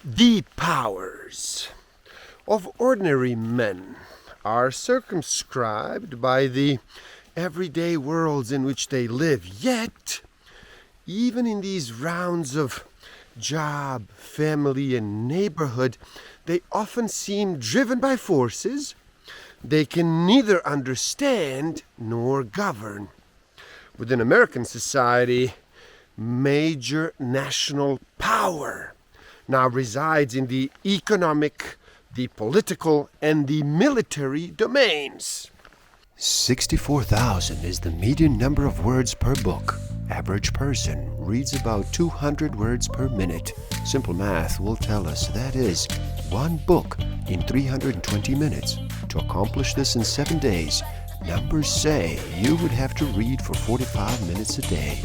The powers of ordinary men are circumscribed by the everyday worlds in which they live. Yet, even in these rounds of job, family, and neighborhood, they often seem driven by forces they can neither understand nor govern. Within American society, major national power now resides in the economic, the political, and the military domains. 64,000 is the median number of words per book. Average person reads about 200 words per minute. Simple math will tell us that is one book in 320 minutes. To accomplish this in 7 days, numbers say you would have to read for 45 minutes a day.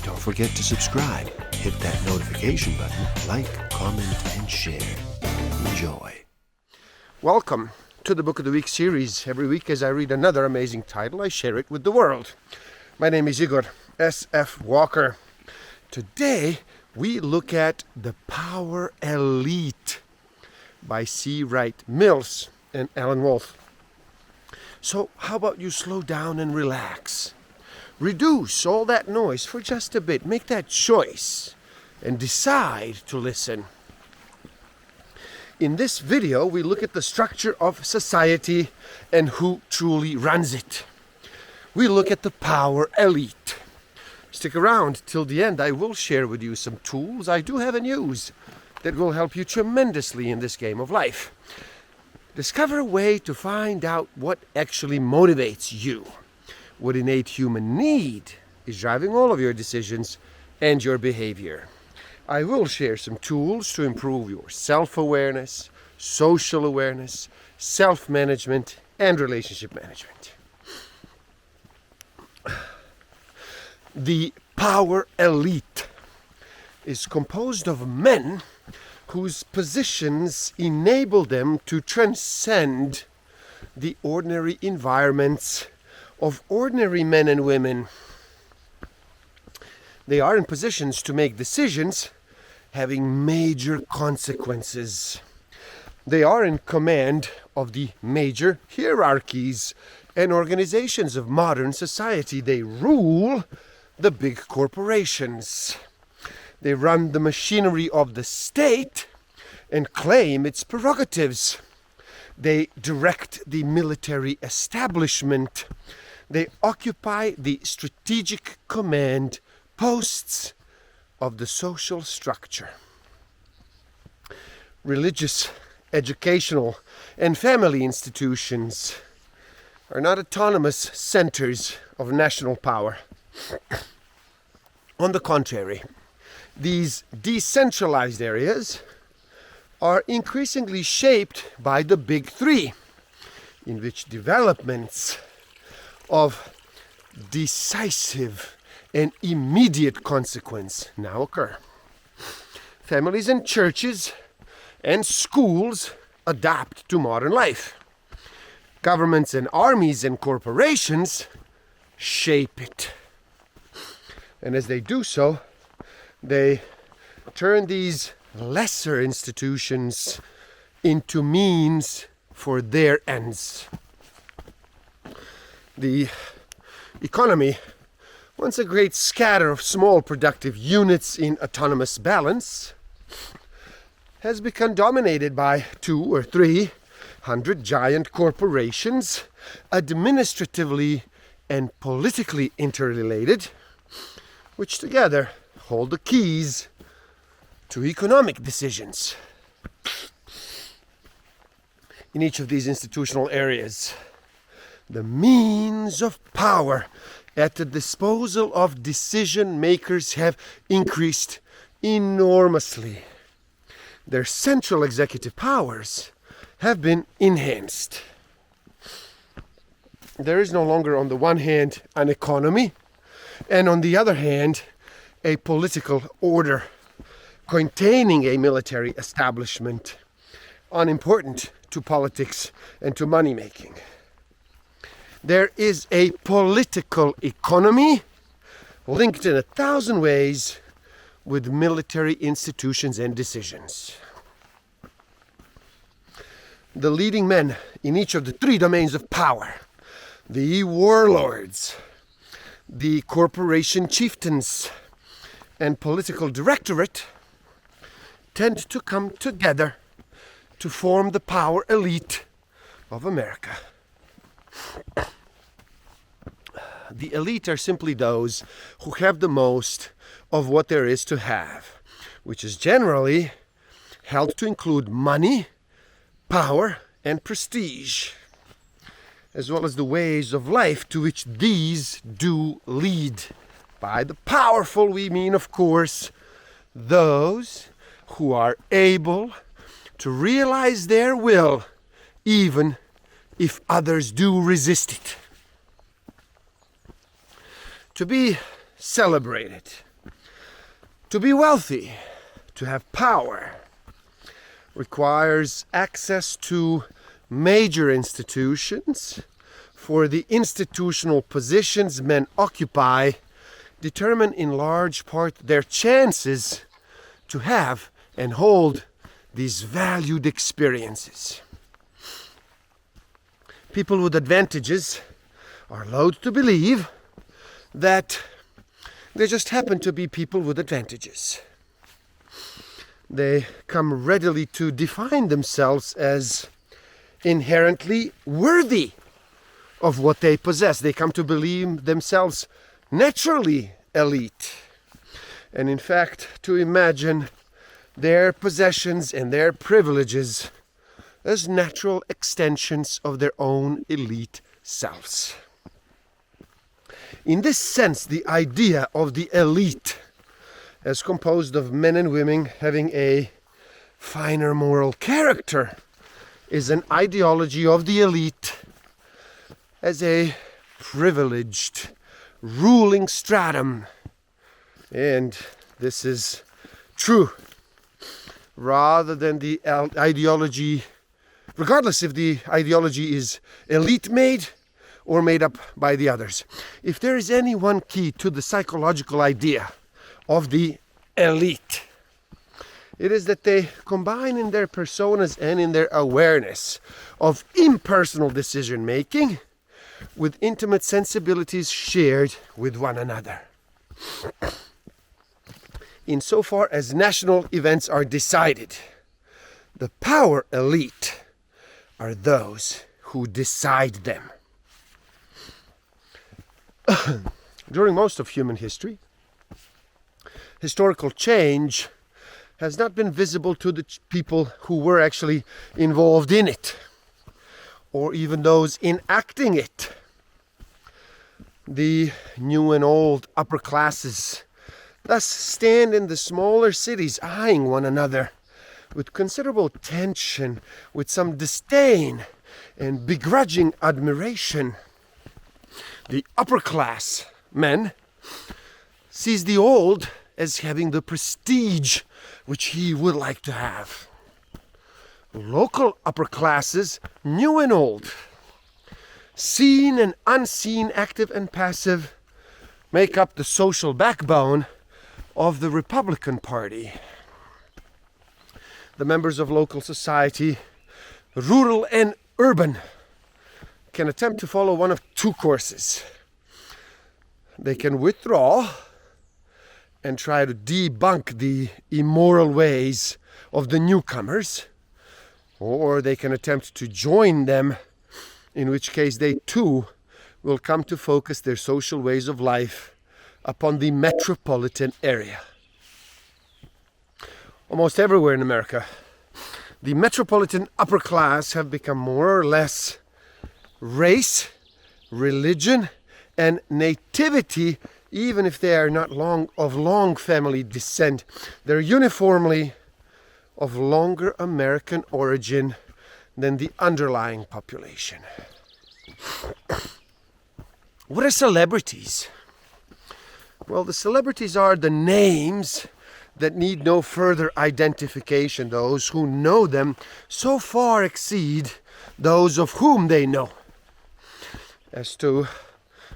Don't forget to subscribe. Hit that notification button, like, comment, and share. Enjoy. Welcome to the Book of the Week series. Every week as I read another amazing title, I share it with the world. My name is Igor S.F. Walker. Today, we look at The Power Elite by Wright Mills and Alan Wolfe. So how about you slow down and relax? Reduce all that noise for just a bit. Make that choice and decide to listen. In this video, we look at the structure of society and who truly runs it. We look at the power elite. Stick around till the end. I will share with you some tools I do have and use that will help you tremendously in this game of life. Discover a way to find out what actually motivates you. What innate human need is driving all of your decisions and your behavior. I will share some tools to improve your self-awareness, social awareness, self-management, and relationship management. The power elite is composed of men whose positions enable them to transcend the ordinary environments of ordinary men and women. They are in positions to make decisions having major consequences. They are in command of the major hierarchies and organizations of modern society. They rule the big corporations. They run the machinery of the state and claim its prerogatives. They direct the military establishment. They occupy the strategic command posts of the social structure. Religious, educational, and family institutions are not autonomous centers of national power. On the contrary, these decentralized areas are increasingly shaped by the big three, in which developments of decisive and immediate consequence now occur. Families and churches and schools adapt to modern life. Governments and armies and corporations shape it. And as they do so, they turn these lesser institutions into means for their ends. The economy, once a great scatter of small productive units in autonomous balance, has become dominated by 200 or 300 giant corporations, administratively and politically interrelated, which together hold the keys to economic decisions. In each of these institutional areas, the means of power at the disposal of decision makers have increased enormously. Their central executive powers have been enhanced. There is no longer, on the one hand, an economy, and on the other hand, a political order containing a military establishment, unimportant to politics and to money making. there is a political economy linked in 1,000 ways with military institutions and decisions. The leading men in each of the three domains of power, the warlords, the corporation chieftains, and political directorate, tend to come together to form the power elite of America. The elite are simply those who have the most of what there is to have, which is generally held to include money, power, and prestige, as well as the ways of life to which these do lead. By the powerful we mean, of course, those who are able to realize their will even if others do resist it. To be celebrated, to be wealthy, to have power, requires access to major institutions, for the institutional positions men occupy determine in large part their chances to have and hold these valued experiences. People with advantages are loath to believe that they just happen to be people with advantages. They come readily to define themselves as inherently worthy of what they possess. They come to believe themselves naturally elite, and in fact to imagine their possessions and their privileges as natural extensions of their own elite selves. In this sense, the idea of the elite, as composed of men and women having a finer moral character, is an ideology of the elite as a privileged ruling stratum. And this is true rather than the ideology, regardless if the ideology is elite made or made up by the others. If there is any one key to the psychological idea of the elite, it is that they combine in their personas and in their awareness of impersonal decision making with intimate sensibilities shared with one another. Insofar as national events are decided, the power elite are those who decide them. During most of human history, historical change has not been visible to the people who were actually involved in it, or even those enacting it. The new and old upper classes thus stand in the smaller cities eyeing one another with considerable tension, with some disdain and begrudging admiration. The upper class men sees the old as having the prestige which he would like to have. Local upper classes, new and old, seen and unseen, active and passive, make up the social backbone of the Republican Party. The members of local society, rural and urban, can attempt to follow one of two courses. They can withdraw and try to debunk the immoral ways of the newcomers, or they can attempt to join them, in which case they too will come to focus their social ways of life upon the metropolitan area. Almost everywhere in America, the metropolitan upper class have become more or less race, religion, and nativity, even if they are not of long family descent. They're uniformly of longer American origin than the underlying population. What are celebrities? Well, the celebrities are the names that need no further identification. Those who know them so far exceed those of whom they know. As to,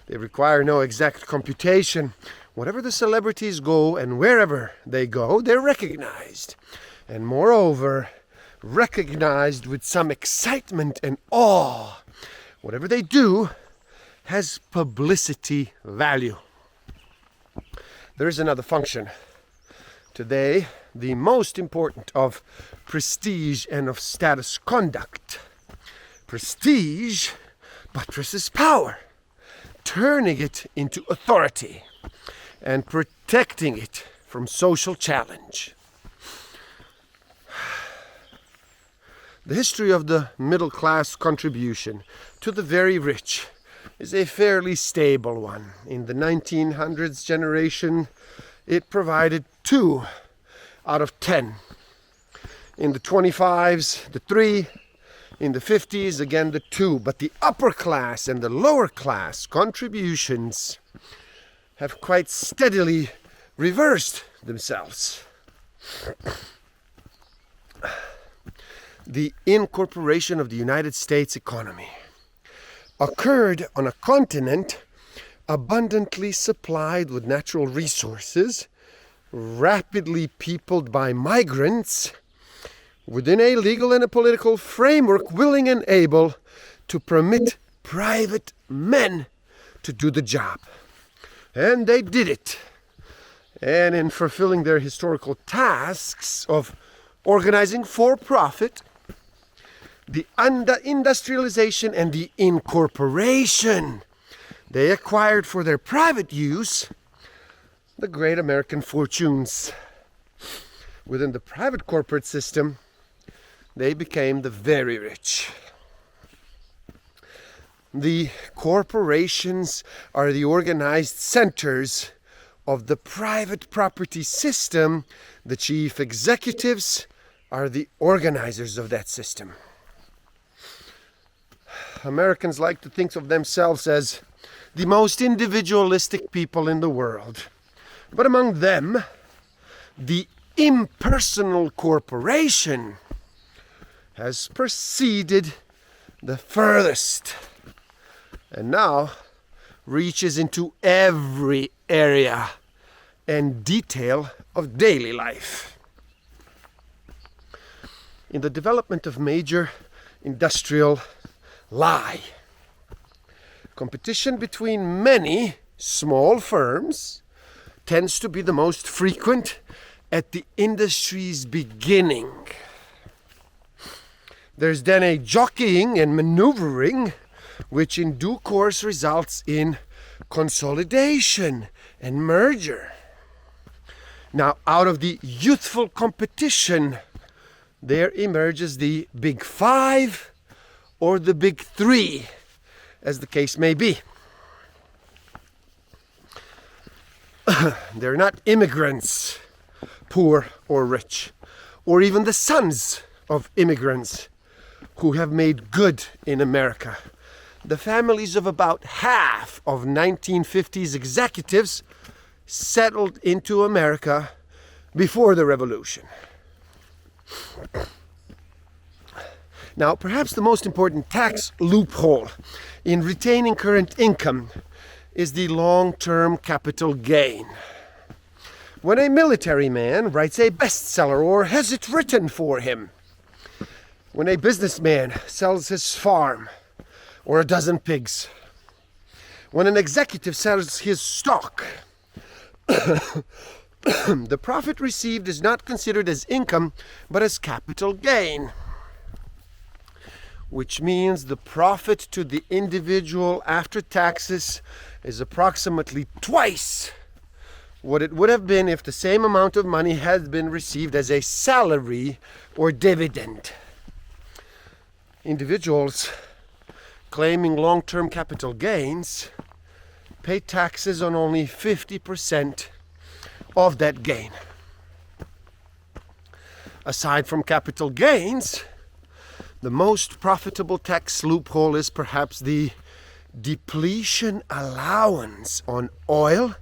they require no exact computation. Wherever the celebrities go and wherever they go, they're recognized. And moreover, recognized with some excitement and awe. Whatever they do has publicity value. There is another function. Today, the most important of prestige and of status conduct. Prestige buttresses power, turning it into authority and protecting it from social challenge. The history of the middle class contribution to the very rich is a fairly stable one. In the 1900s generation, it provided 2 out of 10. In the 25s, the 3. In the 50s, again, the 2. But the upper class and the lower class contributions have quite steadily reversed themselves. The incorporation of the United States economy occurred on a continent abundantly supplied with natural resources, rapidly peopled by migrants, within a legal and a political framework willing and able to permit private men to do the job. And they did it. And in fulfilling their historical tasks of organizing for profit, the industrialization and the incorporation, they acquired for their private use the great American fortunes. Within the private corporate system, they became the very rich. The corporations are the organized centers of the private property system. The chief executives are the organizers of that system. Americans like to think of themselves as the most individualistic people in the world. But among them, the impersonal corporation has proceeded the furthest and now reaches into every area and detail of daily life. In the development of major industrial lie, competition between many small firms tends to be the most frequent at the industry's beginning. There's then a jockeying and maneuvering, which in due course results in consolidation and merger. Now, out of the youthful competition, there emerges the Big Five or the Big Three, as the case may be. They're not immigrants, poor or rich, or even the sons of immigrants who have made good in America. The families of about half of 1950s executives settled into America before the Revolution. Now, perhaps the most important tax loophole in retaining current income is the long-term capital gain. When a military man writes a bestseller or has it written for him, when a businessman sells his farm or a dozen pigs, when an executive sells his stock, the profit received is not considered as income but as capital gain, which means the profit to the individual after taxes is approximately twice what it would have been if the same amount of money had been received as a salary or dividend. Individuals claiming long-term capital gains pay taxes on only 50% of that gain. Aside from capital gains, the most profitable tax loophole is perhaps the depletion allowance on oil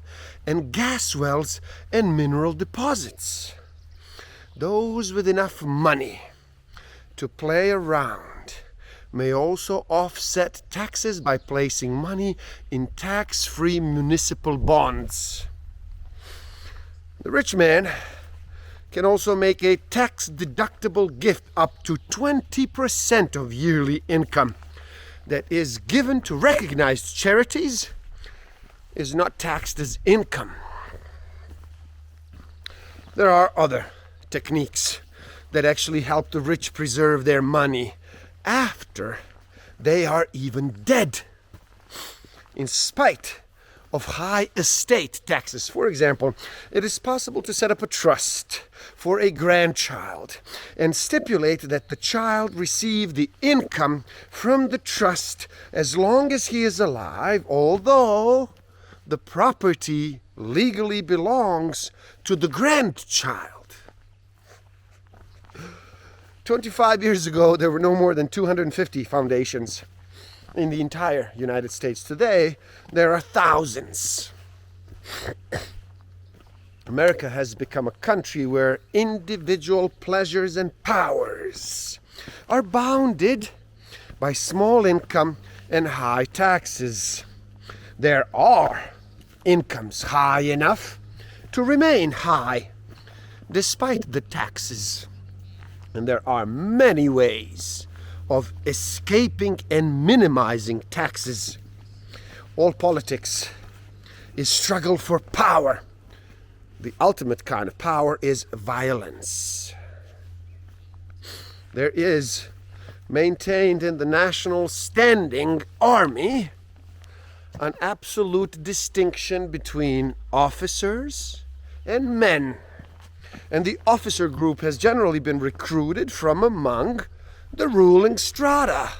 and gas wells and mineral deposits. Those with enough money to play around may also offset taxes by placing money in tax-free municipal bonds. The rich man can also make a tax-deductible gift up to 20% of yearly income that is given to recognized charities is not taxed as income. There are other techniques that actually help the rich preserve their money after they are even dead, in spite of high estate taxes. For example, it is possible to set up a trust for a grandchild and stipulate that the child receive the income from the trust as long as he is alive, although the property legally belongs to the grandchild. 25 years ago, there were no more than 250 foundations in the entire United States. Today, there are thousands. America has become a country where individual pleasures and powers are bounded by small income and high taxes. There are incomes high enough to remain high despite the taxes. And there are many ways of escaping and minimizing taxes. All politics is struggle for power. The ultimate kind of power is violence. There is maintained in the national standing army an absolute distinction between officers and men. And the officer group has generally been recruited from among the ruling strata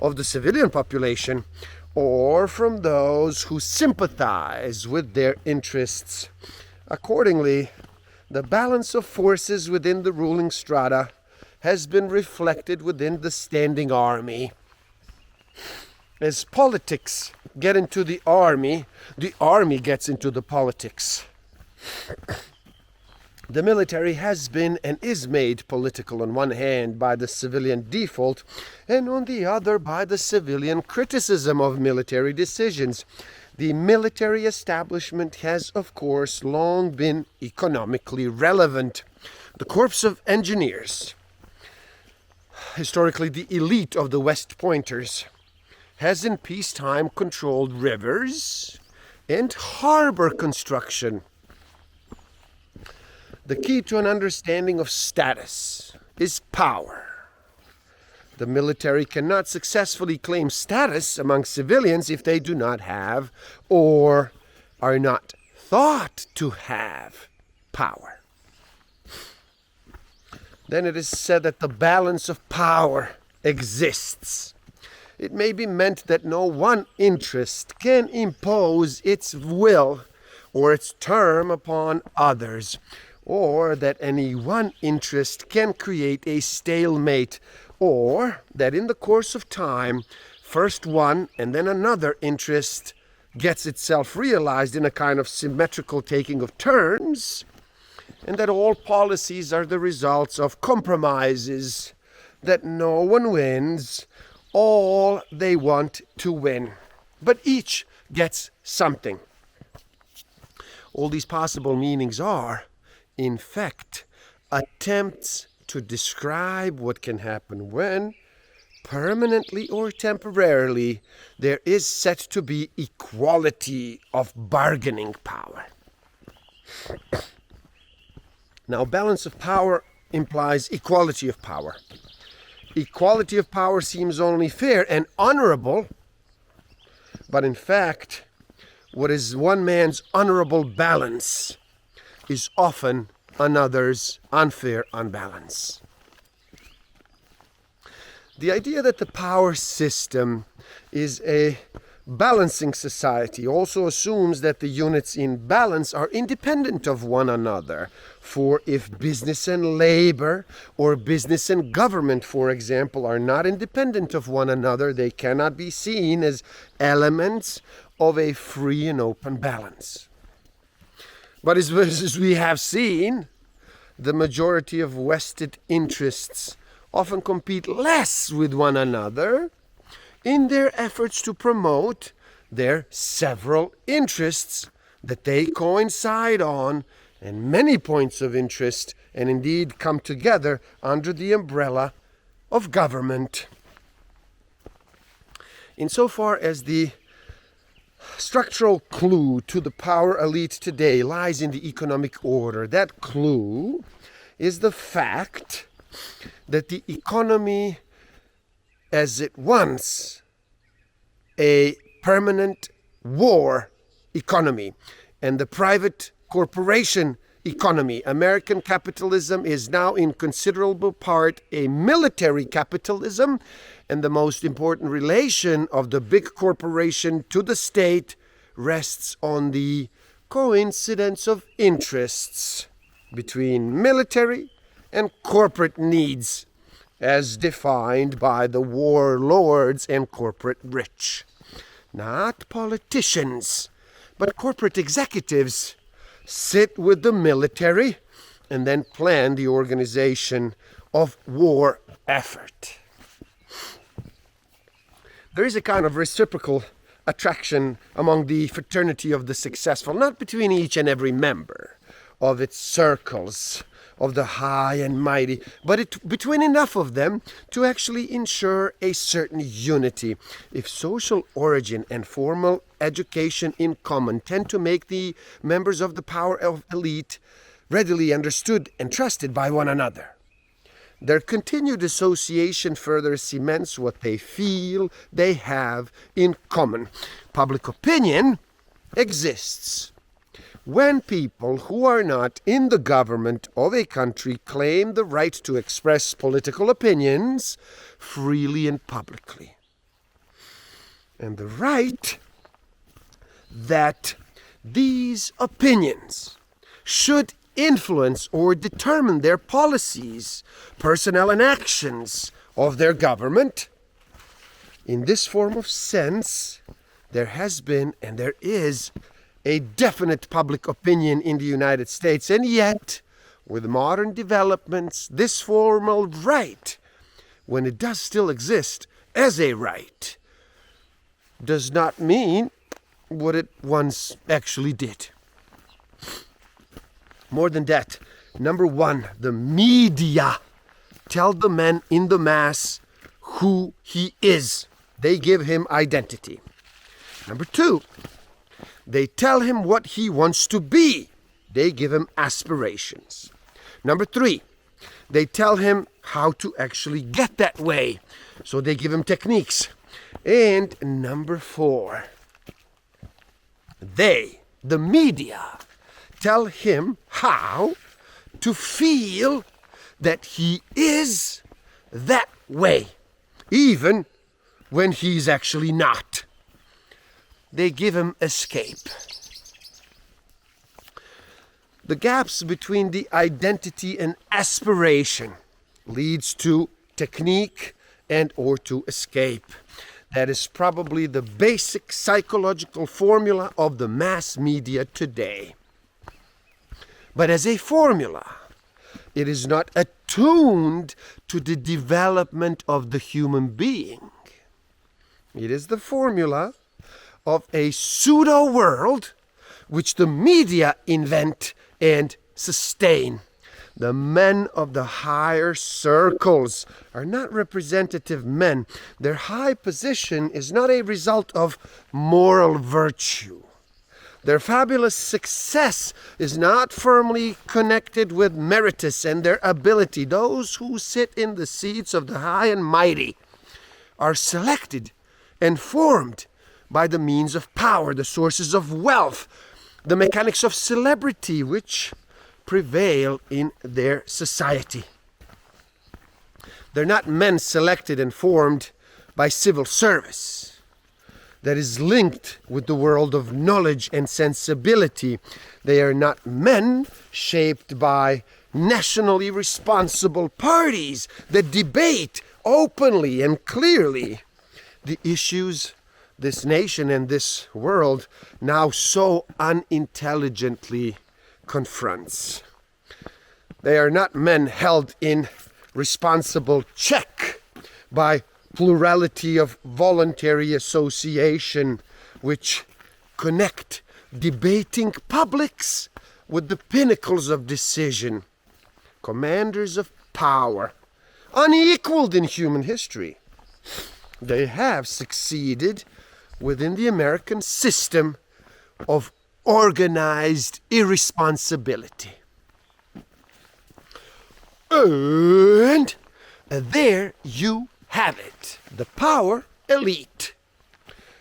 of the civilian population, or from those who sympathize with their interests. Accordingly, the balance of forces within the ruling strata has been reflected within the standing army. As politics get into the army gets into the politics. The military has been and is made political on one hand by the civilian default, and on the other by the civilian criticism of military decisions. The military establishment has, of course, long been economically relevant. The Corps of Engineers, historically the elite of the West Pointers, has in peacetime controlled rivers and harbor construction. The key to an understanding of status is power. The military cannot successfully claim status among civilians if they do not have, or are not thought to have, power. Then it is said that the balance of power exists. It may be meant that no one interest can impose its will or its term upon others, or that any one interest can create a stalemate, or that in the course of time, first one and then another interest gets itself realized in a kind of symmetrical taking of turns, and that all policies are the results of compromises, that no one wins all they want to win, but each gets something. All these possible meanings are, in fact, attempts to describe what can happen when, permanently or temporarily, there is said to be equality of bargaining power. Now, balance of power implies equality of power. Equality of power seems only fair and honorable, but in fact, what is one man's honorable balance is often another's unfair unbalance. The idea that the power system is a balancing society also assumes that the units in balance are independent of one another. For if business and labor, or business and government, for example, are not independent of one another, they cannot be seen as elements of a free and open balance. But as we have seen, the majority of vested interests often compete less with one another in their efforts to promote their several interests that they coincide on, and many points of interest, and indeed come together under the umbrella of government. Insofar as the structural clue to the power elite today lies in the economic order, that clue is the fact that the economy, as it once a permanent war economy, and the private corporation economy, American capitalism, is now in considerable part a military capitalism, and the most important relation of the big corporation to the state rests on the coincidence of interests between military and corporate needs, as defined by the warlords and corporate rich. Not politicians, but corporate executives sit with the military and then plan the organization of war effort. There is a kind of reciprocal attraction among the fraternity of the successful, not between each and every member of its circles of the high and mighty, but between enough of them to actually ensure a certain unity. If social origin and formal education in common tend to make the members of the power of elite readily understood and trusted by one another, their continued association further cements what they feel they have in common. Public opinion exists when people who are not in the government of a country claim the right to express political opinions freely and publicly. And the right that these opinions should influence or determine their policies, personnel, and actions of their government. In this form of sense, there has been and there is a definite public opinion in the United States, and yet, with modern developments, this formal right, when it does still exist as a right, does not mean what it once actually did. More than that, number one, the media tell the man in the mass who he is. They give him identity. Number two, they tell him what he wants to be. They give him aspirations. Number three, they tell him how to actually get that way. So they give him techniques. And number four, they, the media, tell him how to feel that he is that way, even when he's actually not. They give him escape. The gaps between the identity and aspiration leads to technique and or to escape. That is probably the basic psychological formula of the mass media today. But as a formula, it is not attuned to the development of the human being. It is the formula of a pseudo-world which the media invent and sustain. The men of the higher circles are not representative men. Their high position is not a result of moral virtue. Their fabulous success is not firmly connected with meritus and their ability. Those who sit in the seats of the high and mighty are selected and formed by the means of power, the sources of wealth, the mechanics of celebrity which prevail in their society. They're not men selected and formed by civil service that is linked with the world of knowledge and sensibility. They are not men shaped by nationally responsible parties that debate openly and clearly the issues this nation and this world now so unintelligently confronts. They are not men held in responsible check by plurality of voluntary association which connect debating publics with the pinnacles of decision, commanders of power, unequaled in human history. They have succeeded within the American system of organized irresponsibility. And there you have it, the power elite.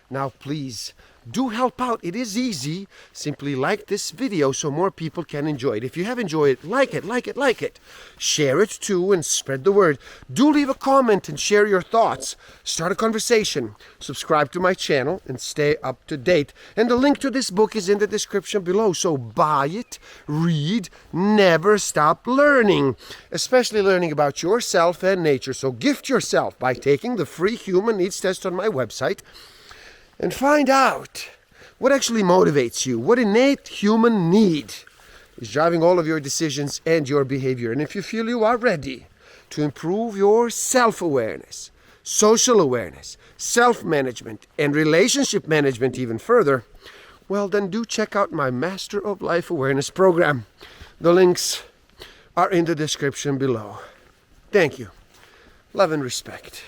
Now please, do help out. It is easy. Simply like this video so more people can enjoy it. If you have enjoyed it, like it, like it, like it. Share it too and spread the word. Do leave a comment and share your thoughts. Start a conversation. Subscribe to my channel and stay up to date. And the link to this book is in the description below. So buy it, read, never stop learning. Especially learning about yourself and nature. So gift yourself by taking the free human needs test on my website. And find out what actually motivates you, what innate human need is driving all of your decisions and your behavior. And if you feel you are ready to improve your self-awareness, social awareness, self-management, and relationship management even further, well then do check out my Master of Life Awareness program. The links are in the description below. Thank you. Love and respect.